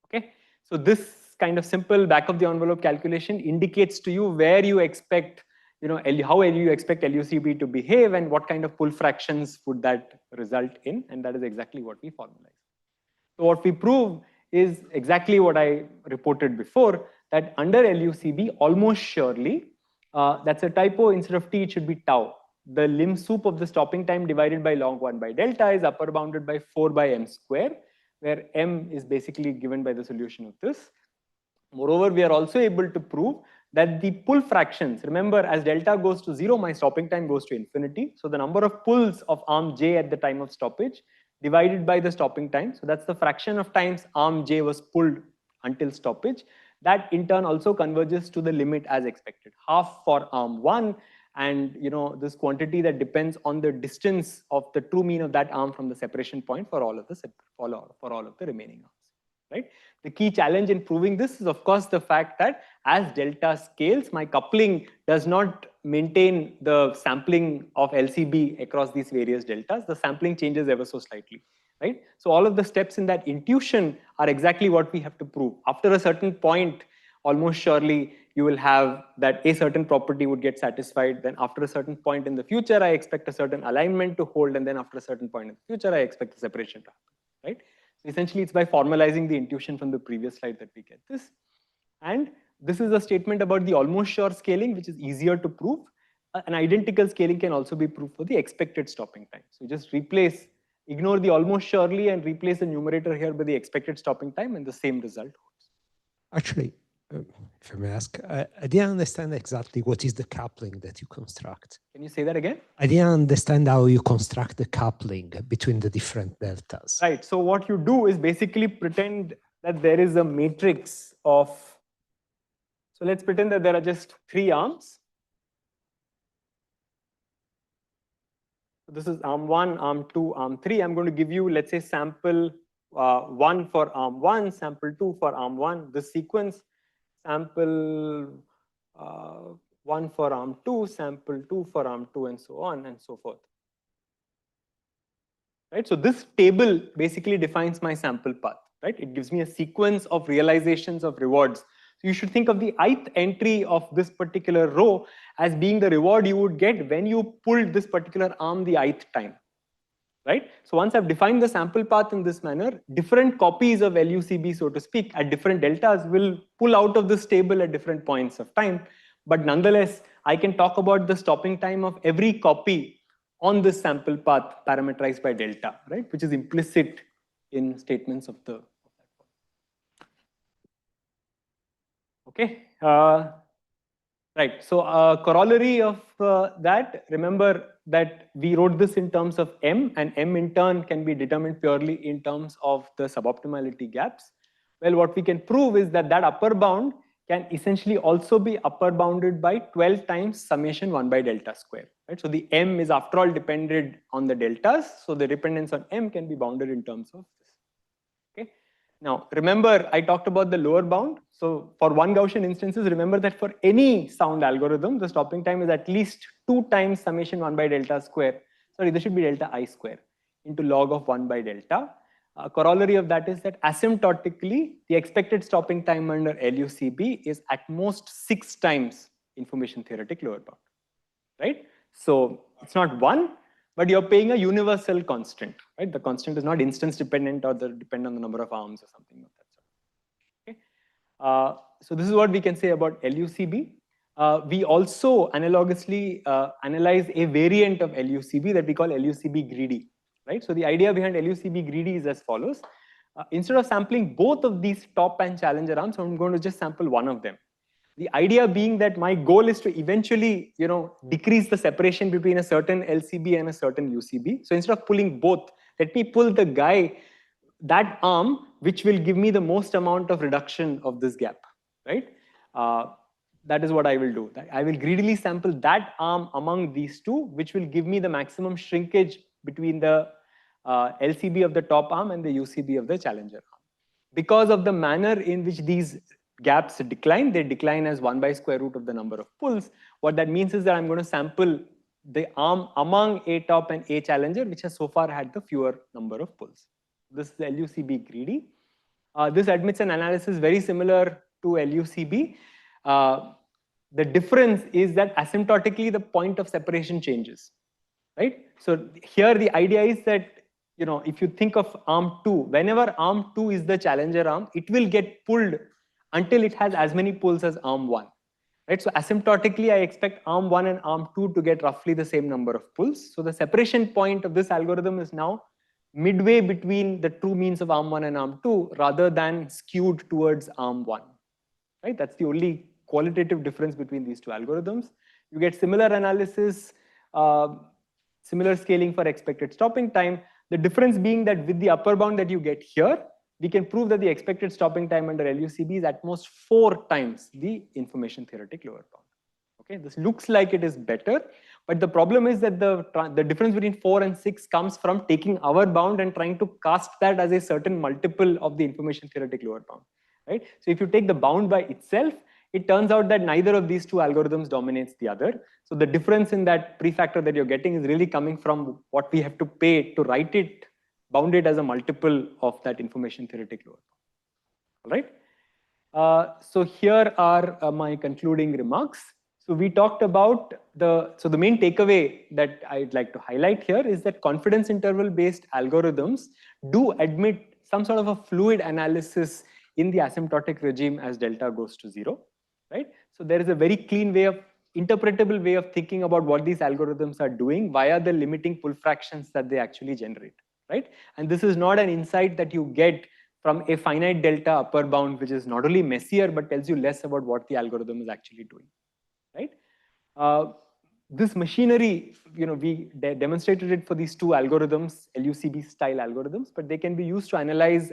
Okay, so this kind of simple back of the envelope calculation indicates to you where you expect, how you expect LUCB to behave and what kind of pull fractions would that result in, and that is exactly what we formalize. So what we prove is exactly what I reported before, that under LUCB, almost surely, that's a typo. Instead of t, it should be tau. The lim sup of the stopping time divided by log 1 by delta is upper bounded by 4 by m square, where m is basically given by the solution of this. Moreover, we are also able to prove that the pull fractions, remember, as delta goes to 0, my stopping time goes to infinity. So the number of pulls of arm j at the time of stoppage divided by the stopping time. So that's the fraction of times arm j was pulled until stoppage. That in turn also converges to the limit as expected, half for arm 1, and this quantity that depends on the distance of the true mean of that arm from the separation point for all of the remaining arms. Right? The key challenge in proving this is, of course, the fact that as delta scales, my coupling does not maintain the sampling of LCB across these various deltas. The sampling changes ever so slightly. Right? So all of the steps in that intuition are exactly what we have to prove. After a certain point, almost surely you will have that a certain property would get satisfied. Then after a certain point in the future, I expect a certain alignment to hold. And then after a certain point in the future, I expect the separation to happen. Right? So essentially, it's by formalizing the intuition from the previous slide that we get this. And this is a statement about the almost sure scaling, which is easier to prove. An identical scaling can also be proved for the expected stopping time. So just ignore the almost surely and replace the numerator here by the expected stopping time, and the same result holds. Actually, if I may ask, I didn't understand exactly what is the coupling that you construct. Can you say that again? I didn't understand how you construct the coupling between the different deltas. Right. So what you do is basically pretend that there is a matrix of, so let's pretend that there are just 3 arms. So this is arm 1, arm 2, arm 3. I'm going to give you, let's say, sample 1 for arm 1, sample 2 for arm 1, this sequence, sample 1 for arm 2, sample 2 for arm 2, and so on and so forth. Right? So this table basically defines my sample path. Right? It gives me a sequence of realizations of rewards. So you should think of the ith entry of this particular row as being the reward you would get when you pulled this particular arm the ith time. Right? So once I've defined the sample path in this manner, different copies of LUCB, so to speak, at different deltas will pull out of this table at different points of time. But nonetheless, I can talk about the stopping time of every copy on this sample path parameterized by delta, right? Which is implicit in statements of the. Okay. Right. So corollary of that, remember that we wrote this in terms of M, and M in turn can be determined purely in terms of the suboptimality gaps. Well, what we can prove is that that upper bound can essentially also be upper bounded by 12 times summation 1 by delta square. Right? So the M is after all dependent on the deltas. So the dependence on M can be bounded in terms of this. Okay. Now, remember, I talked about the lower bound. So for one Gaussian instances, remember that for any sound algorithm, the stopping time is at least 2 times summation 1 by delta square. Sorry, this should be delta I square into log of 1 by delta. A corollary of that is that asymptotically, the expected stopping time under LUCB is at most 6 times information theoretic lower bound. Right? So it's not 1. But you're paying a universal constant, right? The constant is not instance dependent or depend on the number of arms or something of that sort. Okay. So this is what we can say about LUCB. We also analogously analyze a variant of LUCB that we call LUCB greedy, right? So the idea behind LUCB greedy is as follows. Instead of sampling both of these top and challenger arms, I'm going to just sample one of them. The idea being that my goal is to eventually, decrease the separation between a certain LCB and a certain UCB. So instead of pulling both, let me pull that arm, which will give me the most amount of reduction of this gap, right? That is what I will do. I will greedily sample that arm among these two, which will give me the maximum shrinkage between the LCB of the top arm and the UCB of the challenger arm. Because of the manner in which these gaps decline, they decline as 1 by square root of the number of pulls. What that means is that I'm going to sample the arm among A top and A challenger, which has so far had the fewer number of pulls. This is LUCB greedy. This admits an analysis very similar to LUCB. The difference is that asymptotically the point of separation changes, right? So here the idea is that if you think of arm 2, whenever arm 2 is the challenger arm, it will get pulled until it has as many pulls as arm 1. Right? So asymptotically, I expect arm 1 and arm 2 to get roughly the same number of pulls. So the separation point of this algorithm is now midway between the true means of arm 1 and arm 2 rather than skewed towards arm 1. Right? That's the only qualitative difference between these two algorithms. You get similar analysis, similar scaling for expected stopping time. The difference being that with the upper bound that you get here, we can prove that the expected stopping time under LUCB is at most 4 times the information theoretic lower bound. Okay, this looks like it is better, but the problem is that the difference between 4 and 6 comes from taking our bound and trying to cast that as a certain multiple of the information theoretic lower bound. Right? So if you take the bound by itself, it turns out that neither of these two algorithms dominates the other. So the difference in that prefactor that you're getting is really coming from what we have to pay to write it, bound it as a multiple of that information theoretic lower bound. All right. So here are my concluding remarks. So we talked about the main takeaway that I'd like to highlight here is that confidence interval based algorithms do admit some sort of a fluid analysis in the asymptotic regime as delta goes to 0, right? So there is a very clean way of interpretable way of thinking about what these algorithms are doing via the limiting pull fractions that they actually generate, right? And this is not an insight that you get from a finite delta upper bound, which is not only messier, but tells you less about what the algorithm is actually doing, right? This machinery, we demonstrated it for these two algorithms, LUCB style algorithms, but they can be used to analyze,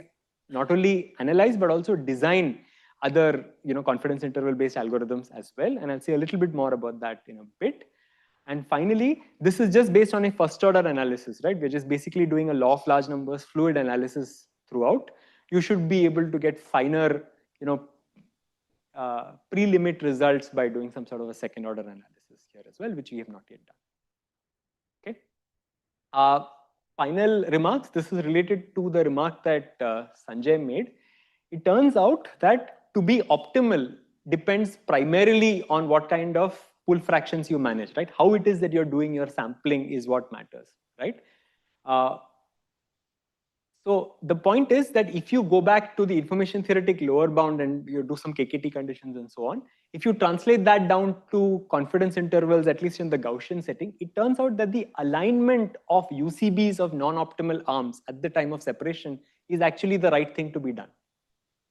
not only analyze, but also design other, confidence interval based algorithms as well. And I'll say a little bit more about that in a bit. And finally, this is just based on a first order analysis, right? We're just basically doing a law of large numbers, fluid analysis throughout. You should be able to get finer, pre-limit results by doing some sort of a second order analysis here as well, which we have not yet done. Okay. Final remarks. This is related to the remark that Sanjay made. It turns out that to be optimal depends primarily on what kind of pull fractions you manage, right? How it is that you're doing your sampling is what matters, right? So the point is that if you go back to the information theoretic lower bound and you do some KKT conditions and so on, if you translate that down to confidence intervals, at least in the Gaussian setting, it turns out that the alignment of UCBs of non-optimal arms at the time of separation is actually the right thing to be done,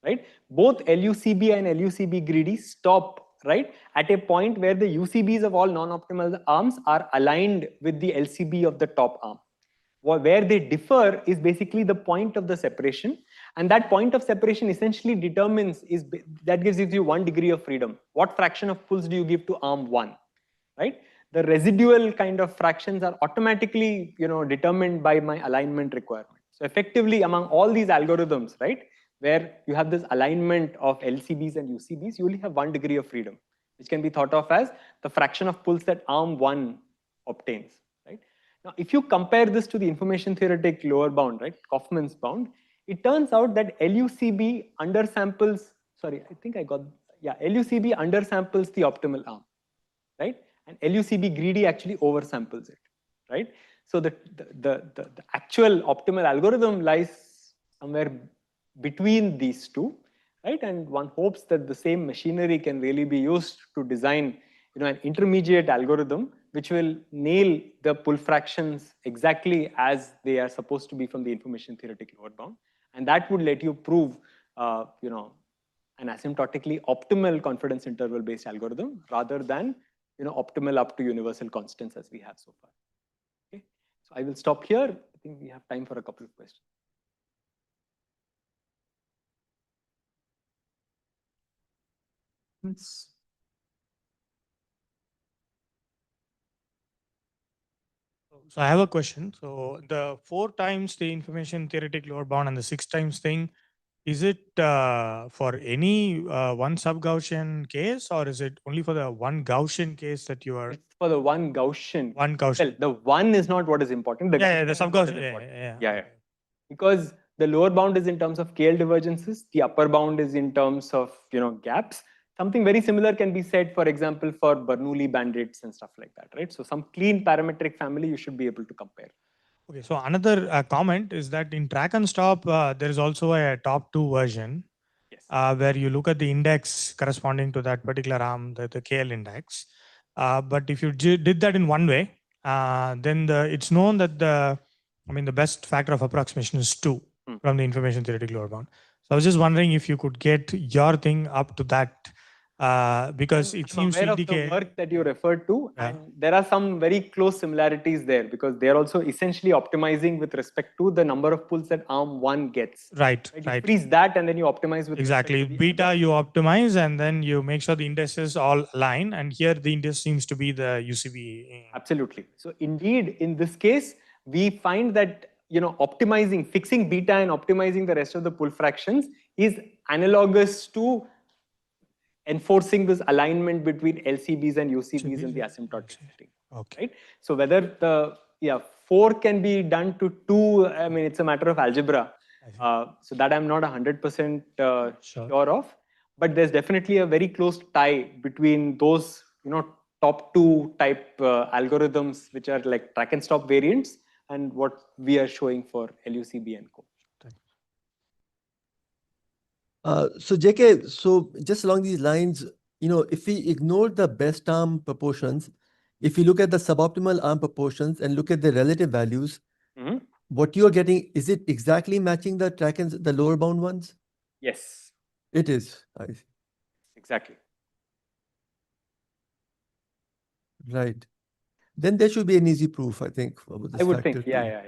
right? Both LUCB and LUCB greedy stop, right, at a point where the UCBs of all non-optimal arms are aligned with the LCB of the top arm. Where they differ is basically the point of the separation, and that point of separation essentially determines that gives you 1 degree of freedom. What fraction of pulls do you give to arm 1, right? The residual kind of fractions are automatically determined by my alignment requirement. So effectively among all these algorithms, right, where you have this alignment of LCBs and UCBs, you only have 1 degree of freedom, which can be thought of as the fraction of pulls that arm 1 obtains. Now, if you compare this to the information theoretic lower bound, right, Kaufman's bound, it turns out that LUCB undersamples, LUCB undersamples the optimal arm, right? And LUCB greedy actually oversamples it, right? So the actual optimal algorithm lies somewhere between these two, right? And one hopes that the same machinery can really be used to design, an intermediate algorithm which will nail the pull fractions exactly as they are supposed to be from the information theoretic lower bound. And that would let you prove, an asymptotically optimal confidence interval based algorithm rather than, optimal up to universal constants as we have so far. Okay. So I will stop here. I think we have time for a couple of questions. So I have a question. So the 4 times the information theoretic lower bound and the 6 times thing, is it for any one sub-Gaussian case, or is it only for the one Gaussian case that you are? It's for the one Gaussian. One Gaussian. Well, the one is not what is important. The sub-Gaussian. Yeah. Because the lower bound is in terms of KL divergences, the upper bound is in terms of gaps. Something very similar can be said, for example, for Bernoulli bandits and stuff like that, right? So some clean parametric family you should be able to compare. Okay, so another comment is that in track and stop, there is also a top 2 version Yes. where you look at the index corresponding to that particular arm, the KL index. But if you did that in one way, then it's known that the best factor of approximation is 2 from the information theoretic lower bound. So I was just wondering if you could get your thing up to that, because it seems to aware of the indicate. work that you referred to, Yeah. and there are some very close similarities there because they are also essentially optimizing with respect to the number of pulls that arm 1 gets. Right. You freeze that and then you optimize with Exactly. respect to the Beta other. you optimize and then you make sure the indices all align. And here the index seems to be the UCB. Absolutely. So indeed, in this case, we find that fixing beta and optimizing the rest of the pull fractions is analogous to enforcing this alignment between LCBs and UCBs in the asymptotic setting. Okay. Right? So whether the 4 can be done to 2, I mean, it's a matter of algebra. So that I'm not 100% sure of. But there's definitely a very close tie between those, top 2 type algorithms, which are like track and stop variants, and what we are showing for LUCB and co. So JK, so just along these lines, if we ignore the best arm proportions, if you look at the suboptimal arm proportions and look at the relative values, what you're getting, is it exactly matching the track and the lower bound ones? Yes. It is. I see. Exactly. Right. Then there should be an easy proof, I think. I would think, yeah.